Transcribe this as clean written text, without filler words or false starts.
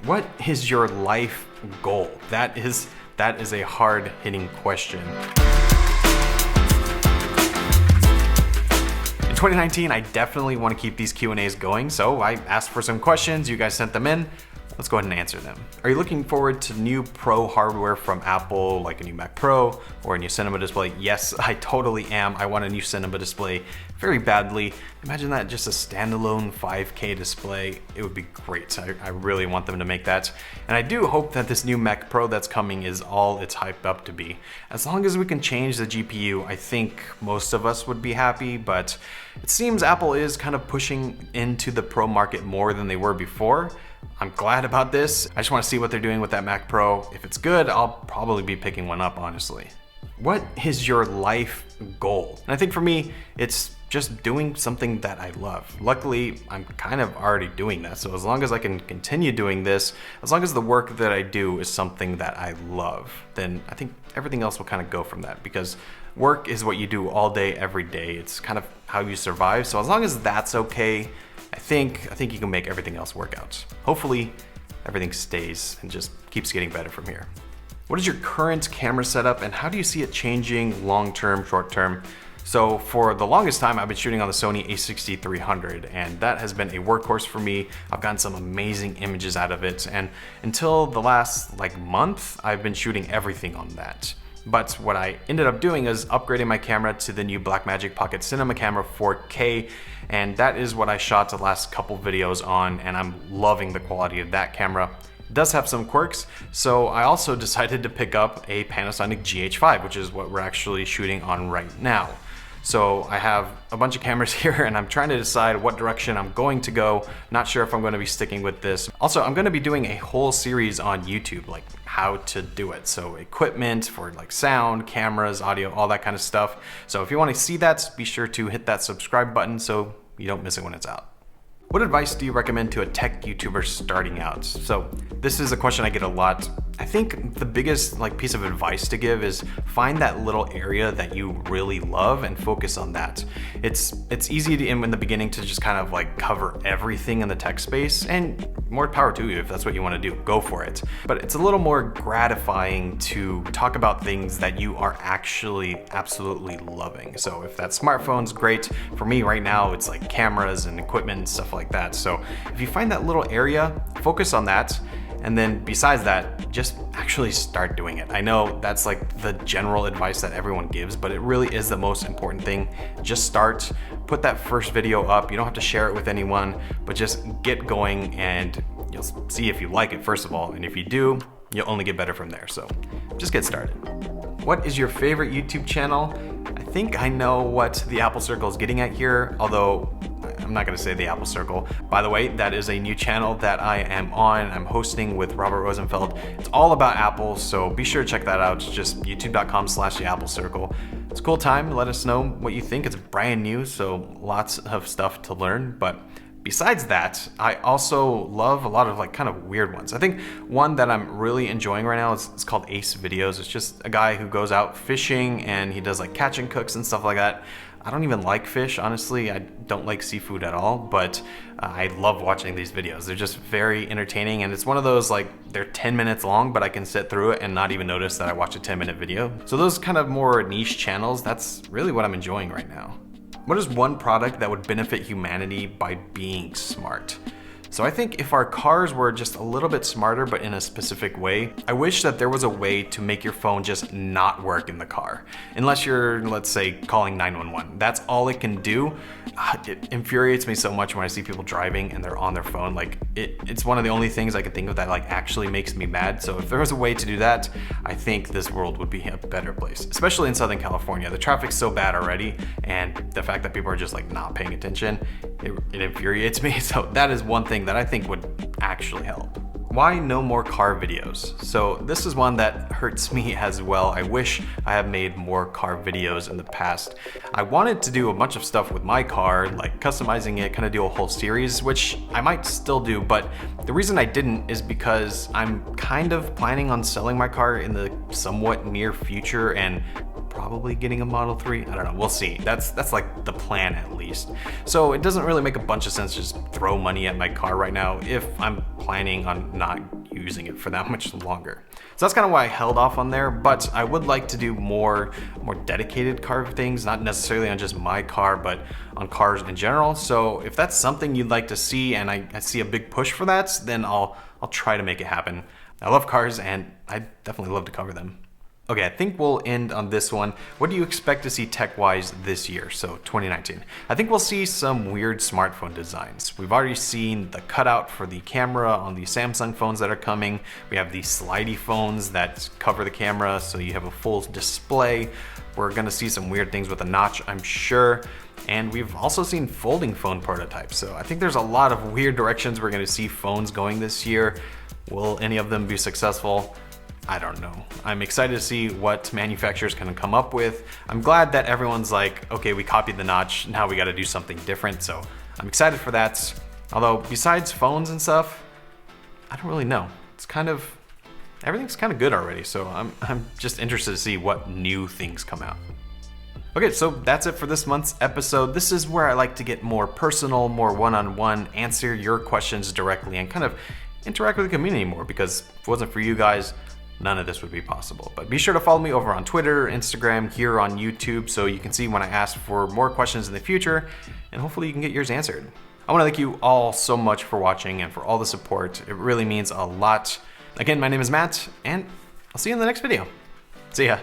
What is your life goal? That is a hard-hitting question. In 2019, I definitely want to keep these Q&As going, so I asked for some questions, you guys sent them in. Let's go ahead and answer them. Are you looking forward to new pro hardware from Apple, like a new Mac Pro or a new cinema display? Yes, I totally am. I want a new cinema display very badly. Imagine that, just a standalone 5K display. It would be great. I really want them to make that. And I do hope that this new Mac Pro that's coming is all it's hyped up to be. As long as we can change the GPU, I think most of us would be happy, but it seems Apple is kind of pushing into the Pro market more than they were before. I'm glad about this. I just want to see what they're doing with that Mac Pro. If it's good, I'll probably be picking one up, honestly. What is your life goal? And I think for me, it's just doing something that I love. Luckily, I'm kind of already doing that. So as long as I can continue doing this, as long as the work that I do is something that I love, then I think everything else will kind of go from that, because work is what you do all day, every day. It's kind of how you survive. So as long as that's okay, I think you can make everything else work out. Hopefully, everything stays and just keeps getting better from here. What is your current camera setup and how do you see it changing long-term, short-term? So for the longest time, I've been shooting on the Sony a6300, and that has been a workhorse for me. I've gotten some amazing images out of it, and until the last month, I've been shooting everything on that. But what I ended up doing is upgrading my camera to the new BlackMagic Pocket Cinema Camera 4K, and that is what I shot the last couple videos on, and I'm loving the quality of that camera. It does have some quirks, so I also decided to pick up a Panasonic GH5, which is what we're actually shooting on right now. So I have a bunch of cameras here and I'm trying to decide what direction I'm going to go. Not sure if I'm going to be sticking with this. Also, I'm going to be doing a whole series on YouTube, like how to do it. So equipment for sound, cameras, audio, all that kind of stuff. So if you want to see that, be sure to hit that subscribe button so you don't miss it when it's out. What advice do you recommend to a tech YouTuber starting out? So this is a question I get a lot. I think the biggest piece of advice to give is find that little area that you really love and focus on that. It's easy to, in the beginning, to just kind of cover everything in the tech space, and more power to you if that's what you want to do, go for it. But it's a little more gratifying to talk about things that you are actually absolutely loving. So if that's smartphones, great. For me right now, it's cameras and equipment and stuff like that. So if you find that little area, focus on that. And then besides that, just actually start doing it. I know that's the general advice that everyone gives, but it really is the most important thing. Just start, put that first video up. You don't have to share it with anyone, but just get going and you'll see if you like it, first of all. And if you do, you'll only get better from there. So just get started. What is your favorite YouTube channel? I think I know what the Apple Circle is getting at here, although I'm not gonna say the Apple Circle. By the way, that is a new channel that I am on. I'm hosting with Robert Rosenfeld. It's all about Apple, so be sure to check that out. It's just youtube.com/theAppleCircle. It's a cool time. Let us know what you think. It's brand new, so lots of stuff to learn. But besides that, I also love a lot of kind of weird ones. I think one that I'm really enjoying right now is called Ace Videos. It's just a guy who goes out fishing and he does catch and cooks and stuff like that. I don't even like fish, honestly. I don't like seafood at all, but I love watching these videos. They're just very entertaining, and it's one of those they're 10 minutes long, but I can sit through it and not even notice that I watched a 10-minute video. So those kind of more niche channels, that's really what I'm enjoying right now. What is one product that would benefit humanity by being smart? So I think if our cars were just a little bit smarter, but in a specific way, I wish that there was a way to make your phone just not work in the car. Unless you're, let's say, calling 911. That's all it can do. It infuriates me so much when I see people driving and they're on their phone. It's one of the only things I can think of that actually makes me mad. So if there was a way to do that, I think this world would be a better place, especially in Southern California. The traffic's so bad already, and the fact that people are just not paying attention, it infuriates me. So that is one thing that I think would actually help. Why no more car videos? So this is one that hurts me as well. I wish I had made more car videos in the past. I wanted to do a bunch of stuff with my car, customizing it, kind of do a whole series, which I might still do, but the reason I didn't is because I'm kind of planning on selling my car in the somewhat near future, and probably getting a Model 3. I don't know, we'll see. That's like the plan at least. So it doesn't really make a bunch of sense to just throw money at my car right now if I'm planning on not using it for that much longer. So that's kind of why I held off on there, but I would like to do more dedicated car things, not necessarily on just my car, but on cars in general. So if that's something you'd like to see and I see a big push for that, then I'll try to make it happen. I love cars and I definitely love to cover them. Okay, I think we'll end on this one. What do you expect to see tech-wise this year, so 2019? I think we'll see some weird smartphone designs. We've already seen the cutout for the camera on the Samsung phones that are coming. We have these slidey phones that cover the camera so you have a full display. We're gonna see some weird things with a notch, I'm sure. And we've also seen folding phone prototypes. So I think there's a lot of weird directions we're gonna see phones going this year. Will any of them be successful? I don't know. I'm excited to see what manufacturers can come up with. I'm glad that everyone's like, okay, we copied the notch, now we gotta do something different. So I'm excited for that. Although besides phones and stuff, I don't really know. Everything's kind of good already. So I'm just interested to see what new things come out. Okay, so that's it for this month's episode. This is where I like to get more personal, more one-on-one, answer your questions directly and kind of interact with the community more, because if it wasn't for you guys, none of this would be possible. But be sure to follow me over on Twitter, Instagram, here on YouTube, so you can see when I ask for more questions in the future, and hopefully you can get yours answered. I want to thank you all so much for watching and for all the support. It really means a lot. Again, my name is Matt, and I'll see you in the next video. See ya.